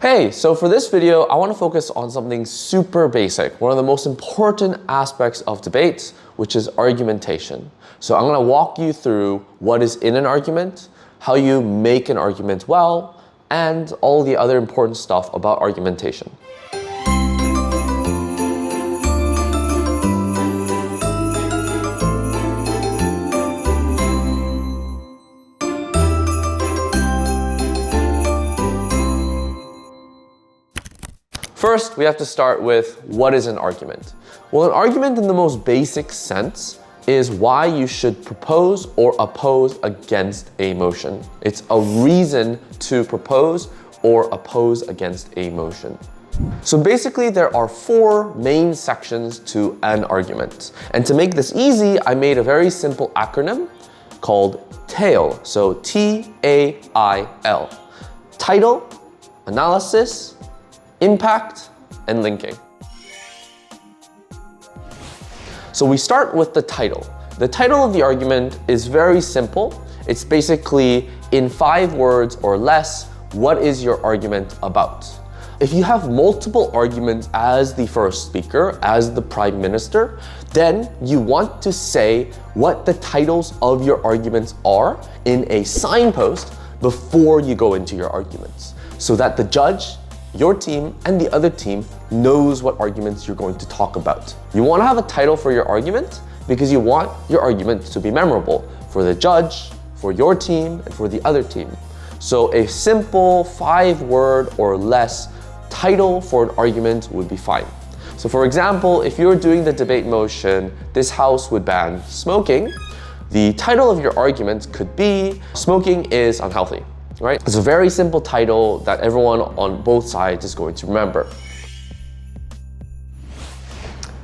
Hey, so for this video, I want to focus on something super basic, one of the most important aspects of debates, which is argumentation. So I'm going to walk you through what is in an argument, how you make an argument well, and all the other important stuff about argumentation. First, we have to start with what is an argument. Well, an argument in the most basic sense is why you should propose or oppose against a motion. It's a reason to propose or oppose against a motion. So basically, there are four main sections to an argument. And to make this easy, I made a very simple acronym called T.A.I.L. So T.A.I.L. Title, analysis, impact, and linking. So we start with the title. The title of the argument is very simple. It's basically, in 5 words or less, what is your argument about? If you have multiple arguments as the first speaker, as the prime minister, then you want to say what the titles of your arguments are in a signpost before you go into your arguments, so that the judge, your team, and the other team knows what arguments you're going to talk about. You want to have a title for your argument because you want your argument to be memorable for the judge, for your team, and for the other team. So a simple 5-word or less title for an argument would be fine. So for example, if you're doing the debate motion, "This house would ban smoking," the title of your argument could be "Smoking is unhealthy." Right? It's a very simple title that everyone on both sides is going to remember.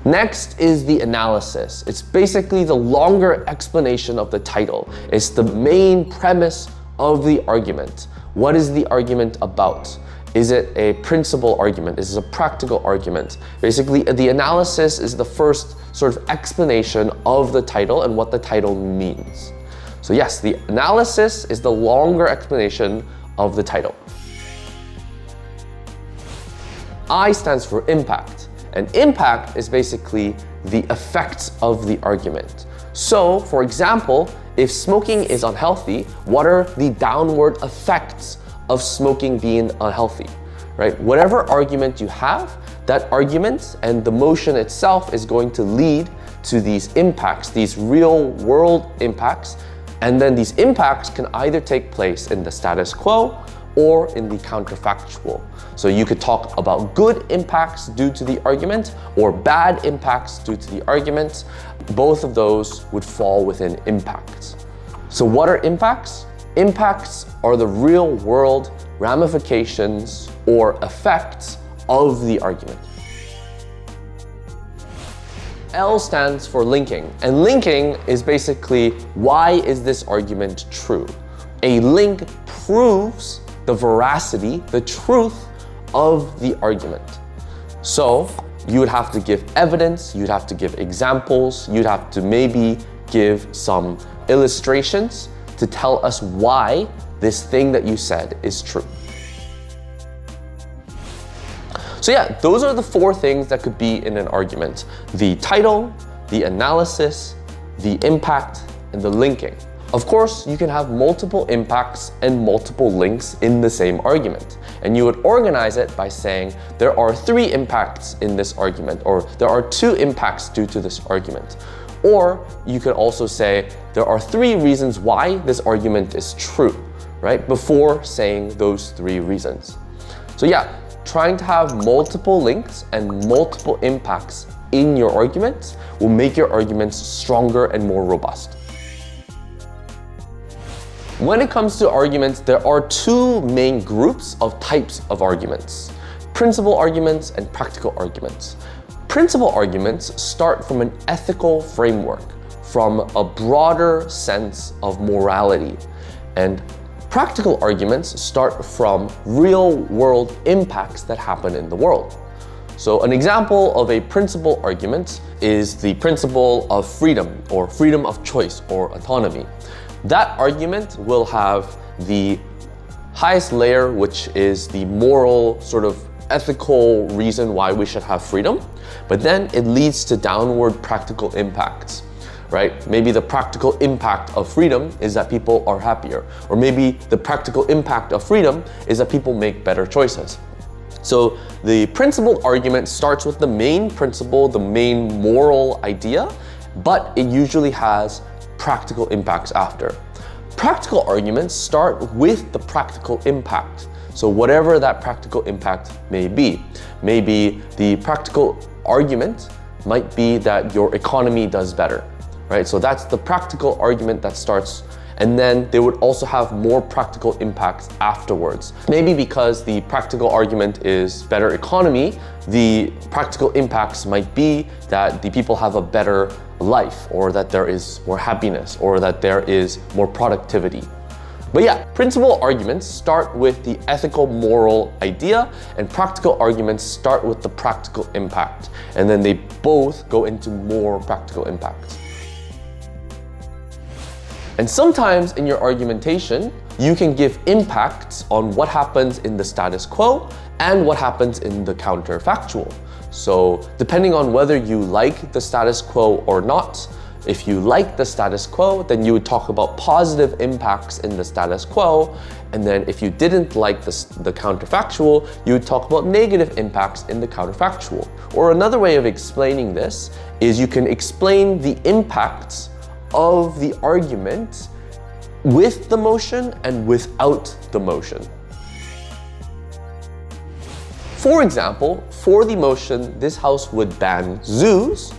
Next is the analysis. It's basically the longer explanation of the title. It's the main premise of the argument. What is the argument about? Is it a principle argument? Is it a practical argument? Basically, the analysis is the first sort of explanation of the title and what the title means. So yes, the analysis is the longer explanation of the title. I stands for impact, and impact is basically the effects of the argument. So, for example, if smoking is unhealthy, what are the downward effects of smoking being unhealthy, right? Whatever argument you have, that argument and the motion itself is going to lead to these impacts, these real world impacts. And then these impacts can either take place in the status quo or in the counterfactual. So you could talk about good impacts due to the argument or bad impacts due to the argument. Both of those would fall within impacts. So what are impacts? Impacts are the real world ramifications or effects of the argument. L stands for linking, and linking is basically, why is this argument true? A link proves the veracity, the truth of the argument. So you would have to give evidence, you'd have to give examples, you'd have to maybe give some illustrations to tell us why this thing that you said is true. So yeah, those are the 4 things that could be in an argument: the title, the analysis, the impact, and the linking. Of course, you can have multiple impacts and multiple links in the same argument. And you would organize it by saying there are 3 impacts in this argument, or there are 2 impacts due to this argument. Or you could also say there are 3 reasons why this argument is true, right? Before saying those 3 reasons. So yeah, trying to have multiple links and multiple impacts in your arguments will make your arguments stronger and more robust. When it comes to arguments, there are 2 main groups of types of arguments: principle arguments and practical arguments. Principle arguments start from an ethical framework, from a broader sense of morality, and practical arguments start from real-world impacts that happen in the world. So an example of a principle argument is the principle of freedom, or freedom of choice, or autonomy. That argument will have the highest layer, which is the moral, sort of ethical reason why we should have freedom. But then it leads to downward practical impacts, right? Maybe the practical impact of freedom is that people are happier. Or maybe the practical impact of freedom is that people make better choices. So the principled argument starts with the main principle, the main moral idea, but it usually has practical impacts after. Practical arguments start with the practical impact. So whatever that practical impact may be. Maybe the practical argument might be that your economy does better, right? So that's the practical argument that starts, and then they would also have more practical impacts afterwards. Maybe because the practical argument is better economy, the practical impacts might be that the people have a better life, or that there is more happiness, or that there is more productivity. But yeah, principal arguments start with the ethical moral idea, and practical arguments start with the practical impact. And then they both go into more practical impact. And sometimes in your argumentation, you can give impacts on what happens in the status quo and what happens in the counterfactual. So depending on whether you like the status quo or not, if you like the status quo, then you would talk about positive impacts in the status quo. And then if you didn't like the counterfactual, you would talk about negative impacts in the counterfactual. Or another way of explaining this is you can explain the impacts of the argument with the motion and without the motion. For example, for the motion, this house would ban zoos,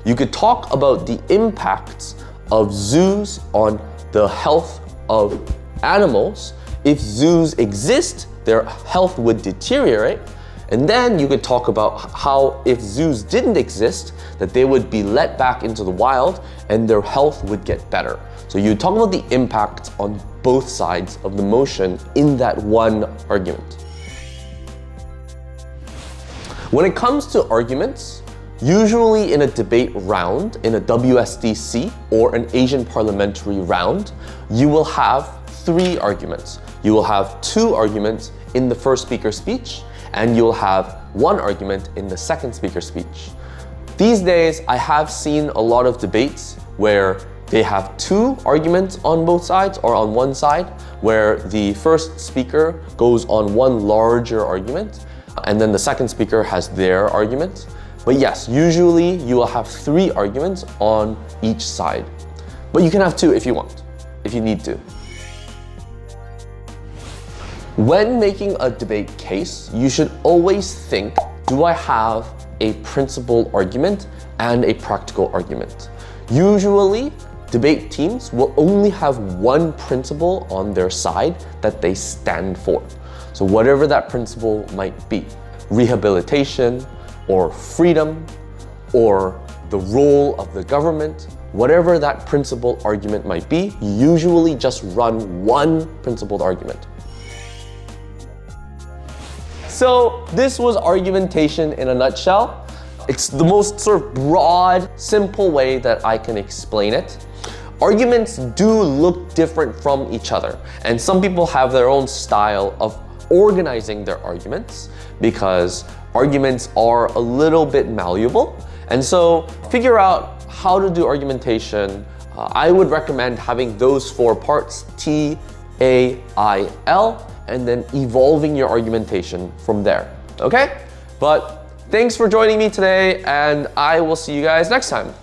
you could talk about the impacts of zoos on the health of animals. If zoos exist, their health would deteriorate. And then you could talk about how if zoos didn't exist, that they would be let back into the wild and their health would get better. So you talk about the impact on both sides of the motion in that one argument. When it comes to arguments, usually in a debate round, in a WSDC or an Asian parliamentary round, you will have 3 arguments. You will have 2 arguments in the first speaker's speech, and you'll have 1 argument in the second speaker's speech. These days, I have seen a lot of debates where they have 2 arguments on both sides or on one side, where the first speaker goes on one larger argument, and then the second speaker has their argument. But yes, usually you will have 3 arguments on each side. But you can have 2 if you want, if you need to. When making a debate case, you should always think, do I have a principled argument and a practical argument? Usually, debate teams will only have one principle on their side that they stand for. So whatever that principle might be, rehabilitation, or freedom, or the role of the government, whatever that principled argument might be, you usually just run one principled argument. So this was argumentation in a nutshell. It's the most sort of broad, simple way that I can explain it. Arguments do look different from each other, and some people have their own style of organizing their arguments because arguments are a little bit malleable. And so figure out how to do argumentation. I would recommend having those 4 parts, T, A, I, L, and then evolving your argumentation from there, okay? But thanks for joining me today, and I will see you guys next time.